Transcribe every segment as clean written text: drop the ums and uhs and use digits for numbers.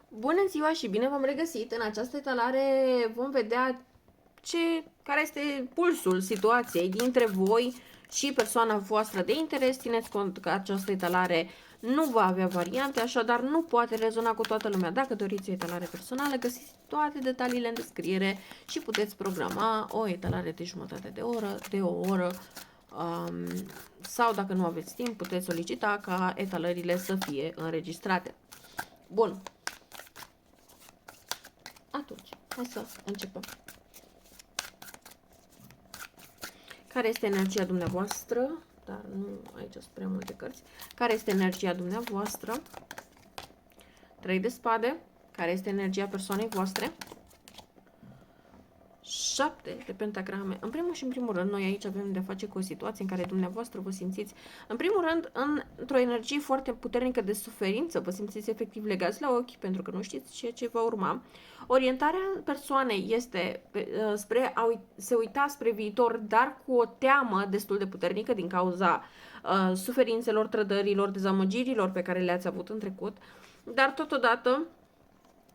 Bună ziua și bine v-am regăsit! În această etalare vom vedea care este pulsul situației dintre voi și persoana voastră de interes. Țineți cont că această etalare nu va avea variante, așadar nu poate rezona cu toată lumea. Dacă doriți o etalare personală, găsiți toate detaliile în descriere și puteți programa o etalare de jumătate de oră, de o oră, sau dacă nu aveți timp, puteți solicita ca etalările să fie înregistrate. Bun. Atunci, hai să începem. Care este energia dumneavoastră? Dar nu, aici sunt prea multe cărți. Care este energia dumneavoastră? 3 de spade. Care este energia persoanei voastre? 7 de pentagrame. În primul și în primul rând, noi aici avem de-a face cu o situație în care dumneavoastră vă simțiți, în primul rând, într-o energie foarte puternică de suferință, vă simțiți efectiv legați la ochi, pentru că nu știți ceea ce va urma. Orientarea persoanei este spre a se uita spre viitor, dar cu o teamă destul de puternică din cauza suferințelor, trădărilor, dezamăgirilor pe care le-ați avut în trecut, dar totodată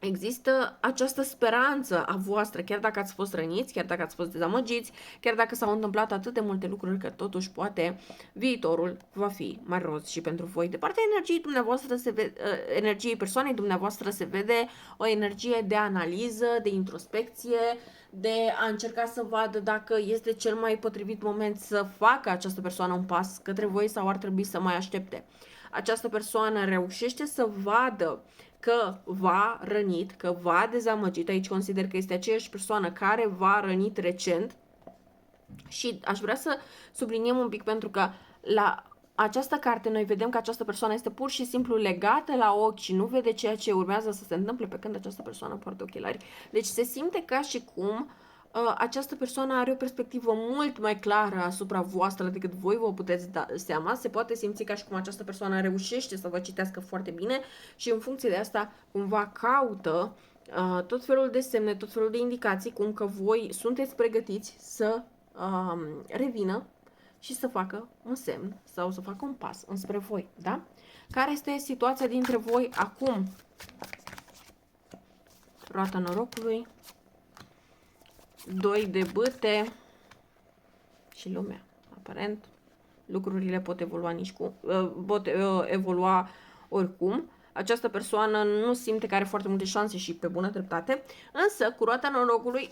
există această speranță a voastră, chiar dacă ați fost răniți, chiar dacă ați fost dezamăgiți, chiar dacă s-au întâmplat atât de multe lucruri, că totuși poate viitorul va fi mai roz și pentru voi. De partea energiei dumneavoastră energiei persoanei dumneavoastră se vede o energie de analiză, de introspecție, de a încerca să vadă dacă este cel mai potrivit moment să facă această persoană un pas către voi sau ar trebui să mai aștepte. Această persoană reușește să vadă că v-a rănit, că v-a dezamăgit. Aici consider că este aceeași persoană care v-a rănit recent și aș vrea să subliniem un pic, pentru că la această carte noi vedem că această persoană este pur și simplu legată la ochi și nu vede ceea ce urmează să se întâmple pe când această persoană poartă ochelari. Deci se simte ca și cum această persoană are o perspectivă mult mai clară asupra voastră decât voi vă puteți da seama. Se poate simți ca și cum această persoană reușește să vă citească foarte bine și în funcție de asta cumva caută tot felul de semne, tot felul de indicații, cum că voi sunteți pregătiți să revină și să facă un semn sau să facă un pas înspre voi, da? Care este situația dintre voi acum? Roata norocului, 2 de bâte și lumea. Aparent, lucrurile pot evolua pot evolua oricum. Această persoană nu simte că are foarte multe șanse și pe bună dreptate, însă cu roata norocului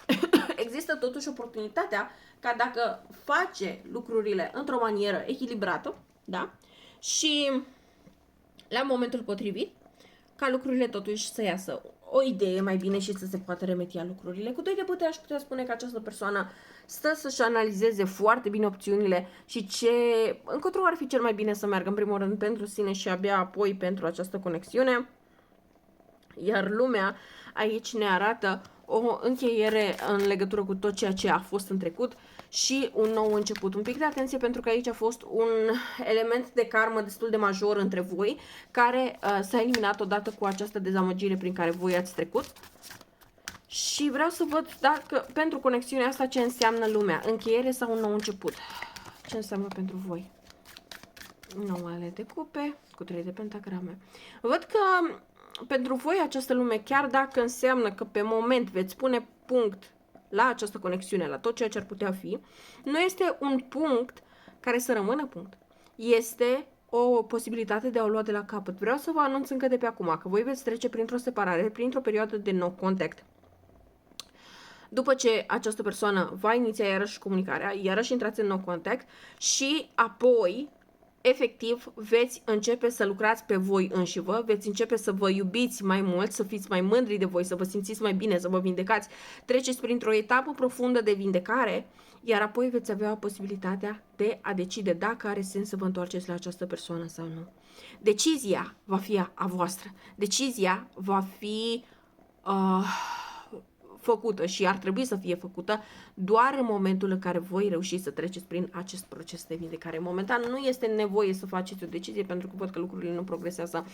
există totuși oportunitatea ca, dacă face lucrurile într-o manieră echilibrată, da? Și la momentul potrivit, ca lucrurile totuși să iasă o idee mai bine și să se poată remedia lucrurile. Cu 2 de bâte aș putea spune că această persoană stă să-și analizeze foarte bine opțiunile și încotro ar fi cel mai bine să meargă, în primul rând pentru sine și abia apoi pentru această conexiune. Iar lumea aici ne arată o încheiere în legătură cu tot ceea ce a fost în trecut și un nou început. Un pic de atenție, pentru că aici a fost un element de karmă destul de major între voi, care s-a eliminat odată cu această dezamăgire prin care voi ați trecut. Și vreau să văd dacă pentru conexiunea asta ce înseamnă lumea, încheiere sau un nou început. Ce înseamnă pentru voi? 9 de cupe cu 3 de pentagrame. Văd că pentru voi această lume, chiar dacă înseamnă că pe moment veți pune punct la această conexiune, la tot ceea ce ar putea fi, nu este un punct care să rămână punct. Este o posibilitate de a o lua de la capăt. Vreau să vă anunț încă de pe acum că voi veți trece printr-o separare, printr-o perioadă de no contact. După ce această persoană va iniția iarăși comunicarea, iarăși intrați în no contact și apoi efectiv veți începe să lucrați pe voi înșivă, veți începe să vă iubiți mai mult, să fiți mai mândri de voi, să vă simțiți mai bine, să vă vindecați. Treceți printr-o etapă profundă de vindecare, iar apoi veți avea posibilitatea de a decide dacă are sens să vă întoarceți la această persoană sau nu. Decizia va fi a voastră. Decizia va fi făcută și ar trebui să fie făcută doar în momentul în care voi reușiți să treceți prin acest proces de vindecare. Momentan nu este nevoie să faceți o decizie, pentru că văd că lucrurile nu progresează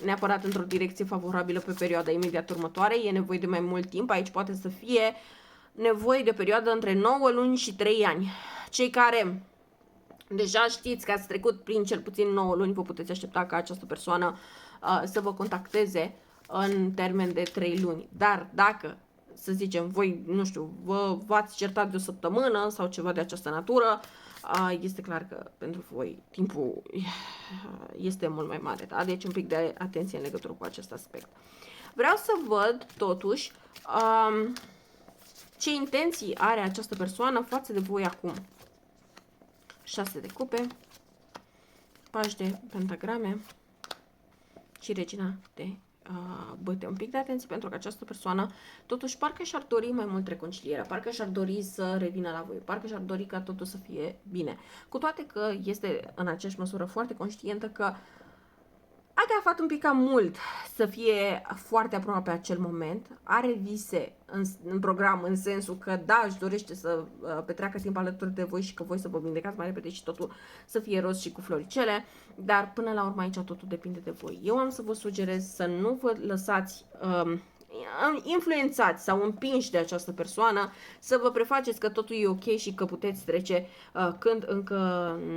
neapărat într-o direcție favorabilă pe perioada imediat următoare. E nevoie de mai mult timp. Aici poate să fie nevoie de o perioadă între 9 luni și 3 ani. Cei care deja știți că ați trecut prin cel puțin 9 luni, vă puteți aștepta ca această persoană să vă contacteze în termen de 3 luni. Dar dacă, să zicem, voi, nu știu, v-ați certat de o săptămână sau ceva de această natură, este clar că pentru voi timpul este mult mai mare, da? Deci un pic de atenție în legătură cu acest aspect. Vreau să văd, totuși, ce intenții are această persoană față de voi acum. 6 de cupe, pași de pentagrame și regina de băte. Un pic de atenție pentru că această persoană totuși parcă și-ar dori mai mult reconcilierea, parcă și-ar dori să revină la voi, parcă și-ar dori ca totul să fie bine. Cu toate că este în aceeași măsură foarte conștientă că a gafat un pic cam mult să fie foarte aproape acel moment, are vise în program, în sensul că da, își dorește să petreacă timp alături de voi și că voi să vă vindecați mai repede și totul să fie roz și cu floricele, dar până la urmă aici totul depinde de voi. Eu am să vă sugerez să nu vă lăsați influențați sau împinși de această persoană, să vă prefaceți că totul e ok și că puteți trece când încă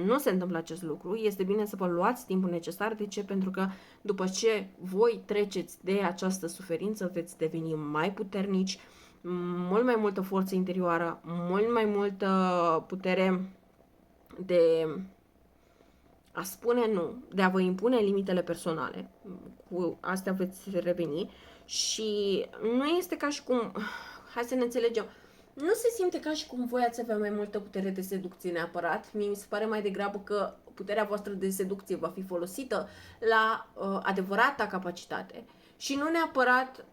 nu se întâmplă acest lucru. Este bine să vă luați timpul necesar. De ce? Pentru că după ce voi treceți de această suferință, veți deveni mai puternici, mult mai multă forță interioară, mult mai multă putere de a spune nu, de a vă impune limitele personale. Cu astea veți reveni. Și nu este ca și cum, hai să ne înțelegem, nu se simte ca și cum voi ați avea mai multă putere de seducție neapărat. Mie mi se pare mai degrabă că puterea voastră de seducție va fi folosită la adevărata capacitate. Și nu neapărat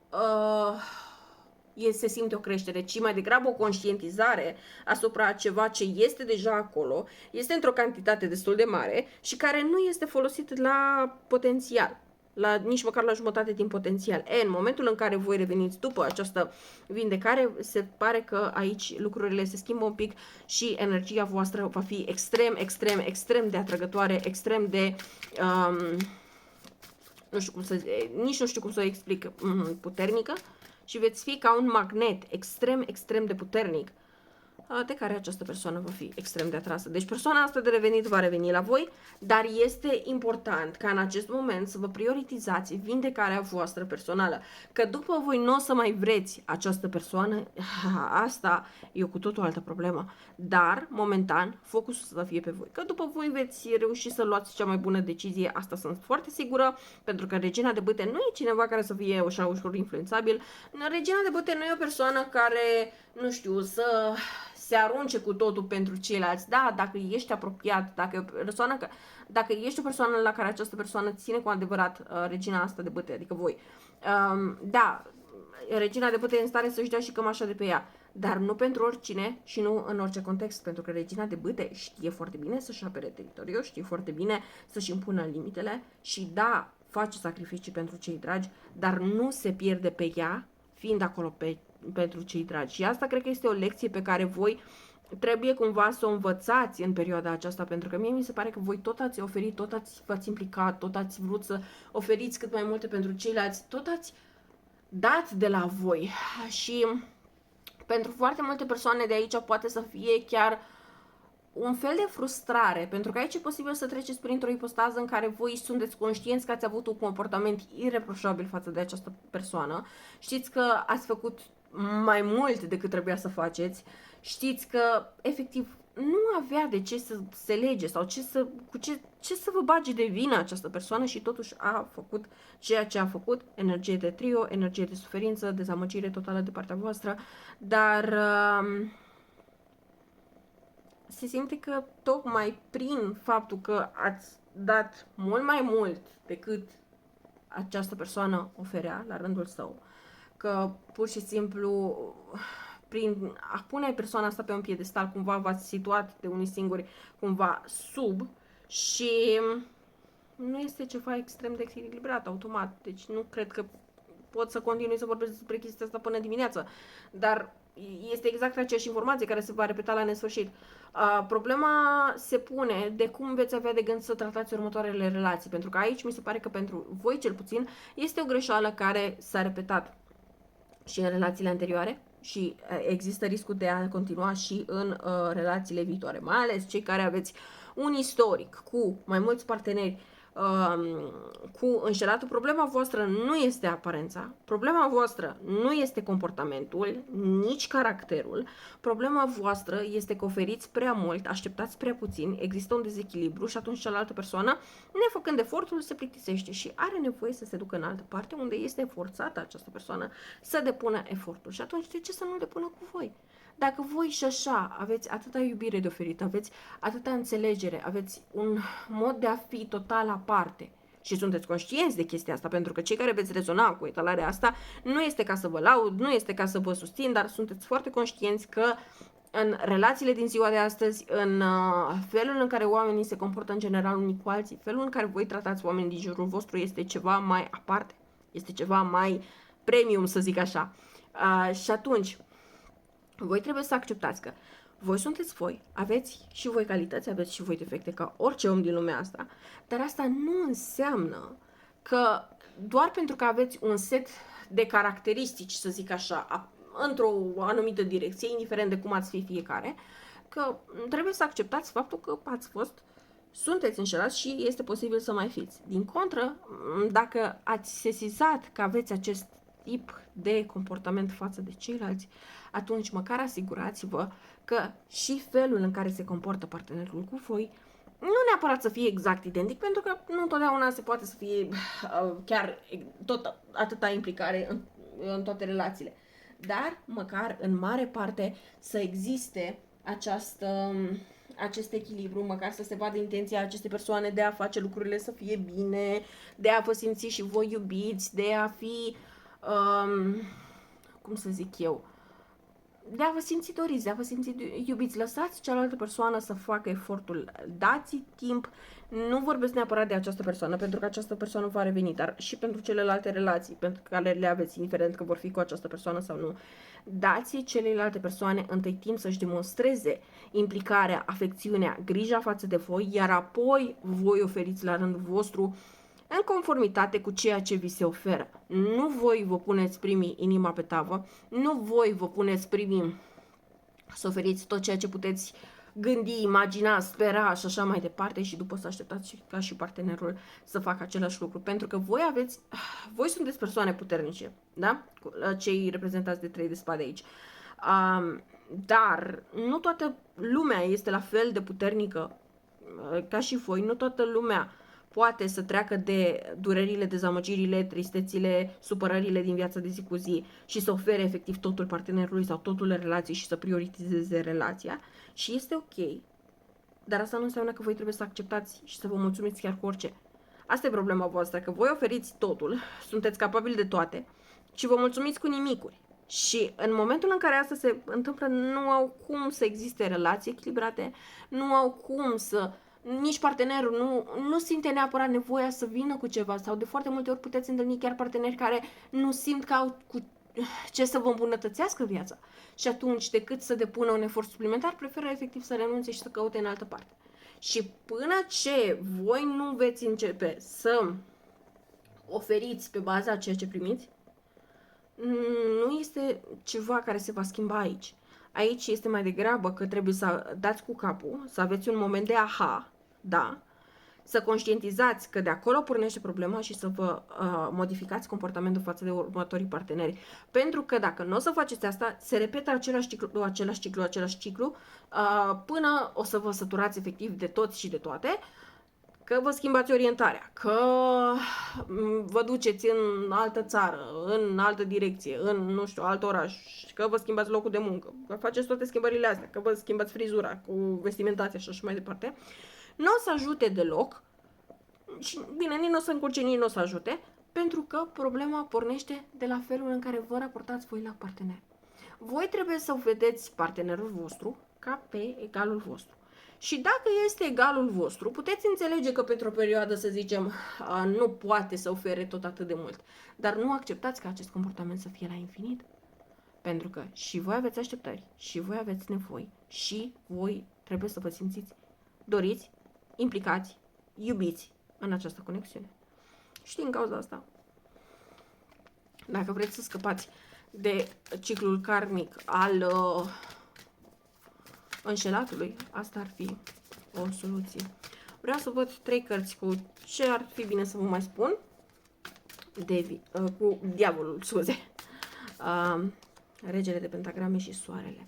se simte o creștere, ci mai degrabă o conștientizare asupra ceva ce este deja acolo, este într-o cantitate destul de mare și care nu este folosit la potențial. Nici măcar la jumătate din potențial. În momentul în care voi reveniți după această vindecare, se pare că aici lucrurile se schimbă un pic și energia voastră va fi extrem, extrem, extrem de atrăgătoare, extrem de nici nu știu cum să o explic, puternică, și veți fi ca un magnet extrem, extrem de puternic de care această persoană va fi extrem de atrasă. Deci persoana asta de revenit va reveni la voi, dar este important ca în acest moment să vă prioritizați vindecarea voastră personală. Că după voi nu o să mai vreți această persoană, asta e cu totul altă problemă. Dar, momentan, focusul să fie pe voi. Că după voi veți reuși să luați cea mai bună decizie, asta sunt foarte sigură, pentru că regina de bâte nu e cineva care să fie așa ușor influențabil. Regina de bâte nu e o persoană care, nu știu, să se arunce cu totul pentru ceilalți. Da, dacă ești apropiat, dacă ești o persoană la care această persoană ține cu adevărat regina asta de bâte, adică voi, da, regina de bâte e în stare să-și dea și cămașa de pe ea, dar nu pentru oricine și nu în orice context, pentru că regina de bâte știe foarte bine să-și apere teritoriul, știe foarte bine să-și impună limitele și da, face sacrificii pentru cei dragi, dar nu se pierde pe ea, fiind acolo pentru cei dragi. Și asta cred că este o lecție pe care voi trebuie cumva să o învățați în perioada aceasta, pentru că mie mi se pare că voi tot ați oferit, tot v-ați implicat, tot ați vrut să oferiți cât mai multe pentru ceilalți, tot ați dat de la voi. Și pentru foarte multe persoane de aici poate să fie chiar un fel de frustrare, pentru că aici e posibil să treceți printr-o ipostază în care voi sunteți conștienți că ați avut un comportament ireproșabil față de această persoană, știți că ați făcut mai mult decât trebuia să faceți, știți că efectiv nu avea de ce să se lege sau ce să vă bage de vină această persoană și totuși a făcut ceea ce a făcut, energie de trio, energie de suferință, dezamăgire totală de partea voastră, dar se simte că tocmai prin faptul că ați dat mult mai mult decât această persoană oferea la rândul său, că pur și simplu prin a pune persoana asta pe un piedestal, cumva v-ați situat de unii singuri cumva sub și nu este ceva extrem de echilibrat automat. Deci nu cred că pot să continui să vorbesc despre chestia asta până dimineață, dar este exact aceeași informație care se va repeta la nesfârșit. Problema se pune de cum veți avea de gând să tratați următoarele relații, pentru că aici mi se pare că pentru voi cel puțin este o greșeală care s-a repetat și în relațiile anterioare și există riscul de a continua și în relațiile viitoare, mai ales cei care aveți un istoric cu mai mulți parteneri cu înșelatul, problema voastră nu este aparența, problema voastră nu este comportamentul, nici caracterul, problema voastră este că oferiți prea mult, așteptați prea puțin, există un dezechilibru și atunci cealaltă persoană, nefăcând efortul, se plictisește și are nevoie să se ducă în altă parte unde este forțată această persoană să depună efortul. Și atunci de ce să nu depună cu voi? Dacă voi și așa aveți atâta iubire de oferit, aveți atâta înțelegere, aveți un mod de a fi total aparte și sunteți conștienți de chestia asta, pentru că cei care veți rezona cu etalarea asta nu este ca să vă laud, nu este ca să vă susțin, dar sunteți foarte conștienți că în relațiile din ziua de astăzi, în felul în care oamenii se comportă în general unii cu alții, felul în care voi tratați oamenii din jurul vostru este ceva mai aparte, este ceva mai premium, să zic așa. Și atunci, voi trebuie să acceptați că voi sunteți voi, aveți și voi calități, aveți și voi defecte ca orice om din lumea asta, dar asta nu înseamnă că doar pentru că aveți un set de caracteristici, să zic așa, într-o anumită direcție, indiferent de cum ați fi fiecare, că trebuie să acceptați faptul că ați fost, sunteți înșelați și este posibil să mai fiți. Din contră, dacă ați sesizat că aveți acest tip de comportament față de ceilalți, atunci măcar asigurați-vă că și felul în care se comportă partenerul cu voi nu neapărat să fie exact identic, pentru că nu întotdeauna se poate să fie chiar tot atâta implicare în toate relațiile. Dar măcar în mare parte să existe acest echilibru, măcar să se vadă intenția acestei persoane de a face lucrurile să fie bine, de a vă simți și voi iubiți, de a fi, cum să zic eu, de a vă simți doriți, de a vă simți iubiți. Lăsați cealaltă persoană să facă efortul, dați timp, nu vorbesc neapărat de această persoană, pentru că această persoană va reveni, dar și pentru celelalte relații, pentru care le aveți, indiferent că vor fi cu această persoană sau nu. Dați celelalte persoane întâi timp să-și demonstreze implicarea, afecțiunea, grija față de voi, iar apoi voi oferiți la rândul vostru în conformitate cu ceea ce vi se oferă. Nu voi vă puneți primii inima pe tavă, nu voi vă puneți primii să oferiți tot ceea ce puteți gândi, imagina, spera și așa mai departe și după să așteptați ca și partenerul să facă același lucru. Pentru că voi sunteți persoane puternice, da? Cei reprezentați de 3 de spade aici. Dar nu toată lumea este la fel de puternică ca și voi, nu toată lumea poate să treacă de durerile, dezamăgirile, tristețile, supărările din viața de zi cu zi și să ofere efectiv totul partenerului sau totul relației și să prioritizeze relația. Și este ok, dar asta nu înseamnă că voi trebuie să acceptați și să vă mulțumiți chiar cu orice. Asta e problema voastră, că voi oferiți totul, sunteți capabili de toate și vă mulțumiți cu nimicuri. Și în momentul în care asta se întâmplă, nu au cum să existe relații echilibrate, nu au cum să... Nici partenerul nu simte neapărat nevoia să vină cu ceva sau de foarte multe ori puteți întâlni chiar parteneri care nu simt că au cu ce să vă îmbunătățească viața. Și atunci, decât să depună un efort suplimentar, preferă efectiv să renunțe și să caute în altă parte. Și până ce voi nu veți începe să oferiți pe baza a ceea ce primiți, nu este ceva care se va schimba aici. Aici este mai degrabă că trebuie să dați cu capul, să aveți un moment de aha, da, să conștientizați că de acolo pornește problema și să vă modificați comportamentul față de următorii parteneri. Pentru că dacă nu o să faceți asta, se repetă același ciclu, până o să vă săturați efectiv de toți și de toate, că vă schimbați orientarea, că vă duceți în altă țară, în altă direcție, în, nu știu, alt oraș, că vă schimbați locul de muncă, că faceți toate schimbările astea, că vă schimbați frizura cu vestimentația și așa mai departe, nu o să ajute deloc și, bine, nici nu o să încurce, nici nu o să ajute, pentru că problema pornește de la felul în care vă raportați voi la partener. Voi trebuie să vedeți partenerul vostru ca pe egalul vostru. Și dacă este egalul vostru, puteți înțelege că pentru o perioadă, să zicem, nu poate să ofere tot atât de mult. Dar nu acceptați ca acest comportament să fie la infinit. Pentru că și voi aveți așteptări, și voi aveți nevoi, și voi trebuie să vă simțiți doriți, implicați, iubiți în această conexiune. Și din cauza asta, dacă vreți să scăpați de ciclul karmic al înșelatului, asta ar fi o soluție. Vreau să văd 3 cărți cu ce ar fi bine să vă mai spun. Cu diavolul, scuze. Regele de pentagrame și soarele.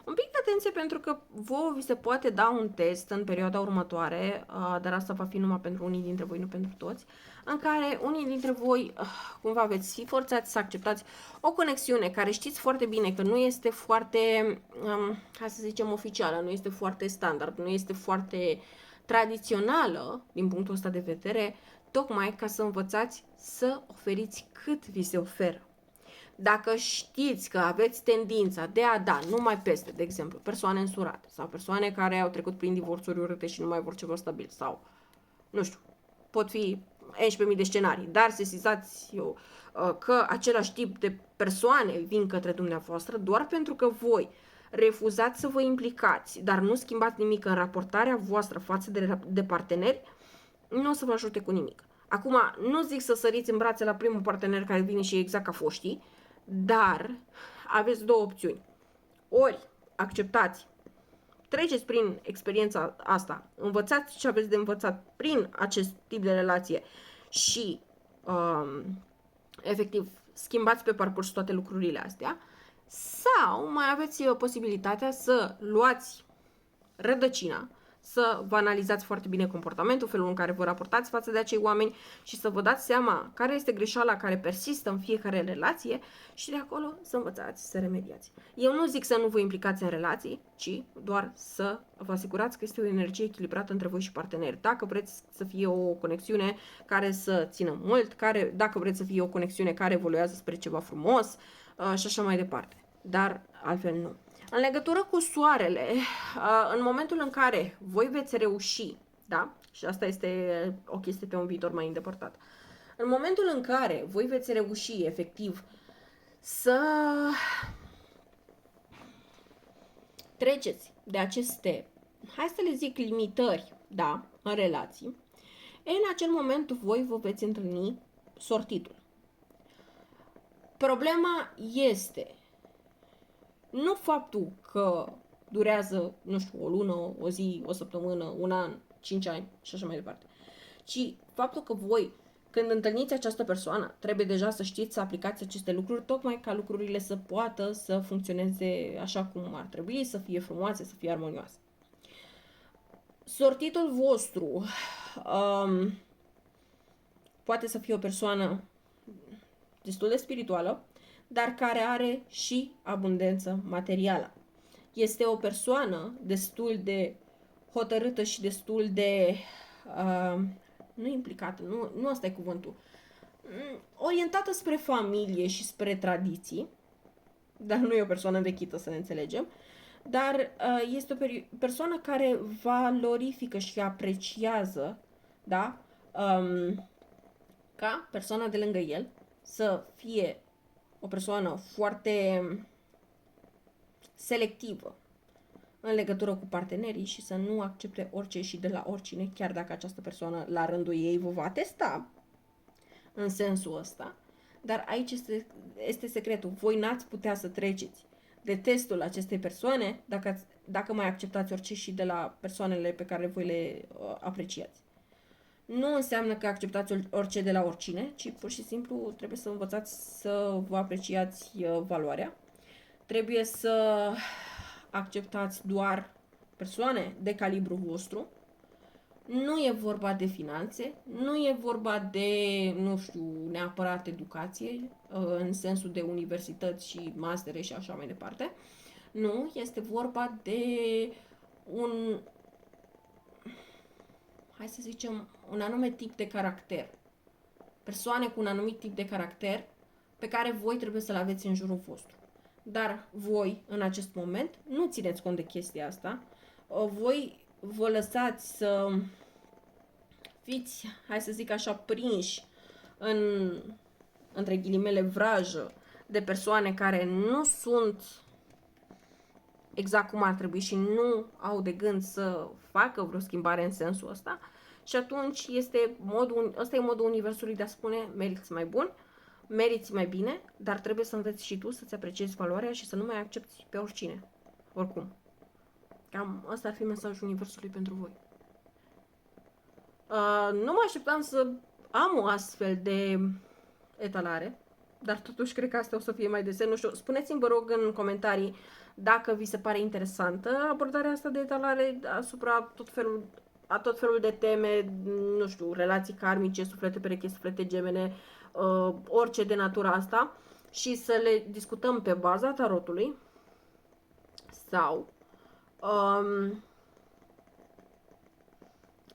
Un pic de atenție pentru că vouă vi se poate da un test în perioada următoare, dar asta va fi numai pentru unii dintre voi, nu pentru toți, în care unii dintre voi cumva veți fi forțați să acceptați o conexiune care știți foarte bine că nu este foarte, hai să zicem, oficială, nu este foarte standard, nu este foarte tradițională din punctul ăsta de vedere, tocmai ca să învățați să oferiți cât vi se oferă. Dacă știți că aveți tendința de a da numai peste, de exemplu, persoane însurate sau persoane care au trecut prin divorțuri urâte și nu mai vor ceva stabil sau, nu știu, pot fi 11.000 de scenarii, dar sesizați că același tip de persoane vin către dumneavoastră doar pentru că voi refuzați să vă implicați, dar nu schimbați nimic în raportarea voastră față de parteneri, nu o să vă ajute cu nimic. Acum, nu zic să săriți în brațe la primul partener care vine și e exact ca foștii, dar aveți două opțiuni. Ori acceptați, treceți prin experiența asta, învățați ce aveți de învățat prin acest tip de relație și efectiv schimbați pe parcurs toate lucrurile astea, sau mai aveți posibilitatea să luați rădăcina, să vă analizați foarte bine comportamentul, felul în care vă raportați față de acei oameni și să vă dați seama care este greșeala care persistă în fiecare relație și de acolo să învățați să remediați. Eu nu zic să nu vă implicați în relații, ci doar să vă asigurați că este o energie echilibrată între voi și parteneri. Dacă vreți să fie o conexiune care să țină mult, dacă vreți să fie o conexiune care evoluează spre ceva frumos și așa mai departe. Dar altfel nu. În legătură cu soarele, în momentul în care voi veți reuși, da? Și asta este o chestie pe un viitor mai îndepărtat. În momentul în care voi veți reuși, efectiv, să treceți de aceste, hai să le zic, limitări, da, în relații, în acel moment voi vă veți întâlni sortitul. Problema este nu faptul că durează, nu știu, o lună, o zi, o săptămână, un an, 5 ani și așa mai departe, ci faptul că voi, când întâlniți această persoană, trebuie deja să știți să aplicați aceste lucruri, tocmai ca lucrurile să poată să funcționeze așa cum ar trebui, să fie frumoase, să fie armonioase. Sortitul vostru poate să fie o persoană destul de spirituală, dar care are și abundență materială. Este o persoană destul de hotărâtă și destul de nu implicată, nu asta e cuvântul, orientată spre familie și spre tradiții, dar nu e o persoană învechită, să ne înțelegem, dar este o persoană care valorifică și apreciază, da, ca persoana de lângă el să fie o persoană foarte selectivă în legătură cu partenerii și să nu accepte orice și de la oricine, chiar dacă această persoană la rândul ei vă va testa în sensul ăsta. Dar aici este secretul. Voi n-ați putea să treceți de testul acestei persoane dacă mai acceptați orice și de la persoanele pe care voi le apreciați. Nu înseamnă că acceptați orice de la oricine, ci pur și simplu trebuie să învățați să vă apreciați valoarea. Trebuie să acceptați doar persoane de calibru vostru. Nu e vorba de finanțe, nu e vorba de, nu știu, neapărat educație, în sensul de universități și mastere și așa mai departe. Nu, este vorba de hai să zicem, un anume tip de caracter. Persoane cu un anumit tip de caracter pe care voi trebuie să-l aveți în jurul vostru. Dar voi, în acest moment, nu țineți cont de chestia asta. Voi vă lăsați să fiți, hai să zic așa, prinși între ghilimele, vrajă de persoane care nu sunt exact cum ar trebui și nu au de gând să facă vreo schimbare în sensul ăsta. Și atunci ăsta e modul universului de a spune: meriți mai bun, meriți mai bine, dar trebuie să înveți și tu să-ți apreciezi valoarea și să nu mai accepti pe oricine. Oricum. Cam ăsta ar fi mesajul universului pentru voi. Nu mă așteptam să am o astfel de etalare, dar totuși cred că asta o să fie mai des. Nu știu, spuneți-mi, vă rog, în comentarii dacă vi se pare interesantă abordarea asta de etalare asupra tot felul de teme, nu știu, relații karmice, suflete pereche, suflete gemene, orice de natura asta, și să le discutăm pe baza tarotului sau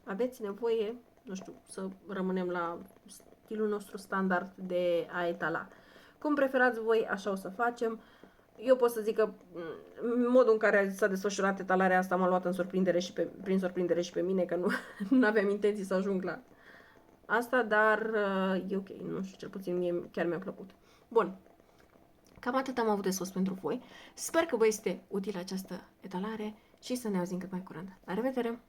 aveți nevoie, nu știu, să rămânem la stilul nostru standard de a etala. Cum preferați voi, așa o să facem. Eu pot să zic că modul în care s-a desfășurat etalarea asta m-a luat în surprindere și prin surprindere și pe mine, că nu aveam intenții să ajung la asta, dar e ok, nu știu, cel puțin mie chiar mi-a plăcut. Bun, cam atât am avut de spus pentru voi. Sper că vă este utilă această etalare și să ne auzim cât mai curând. La revedere!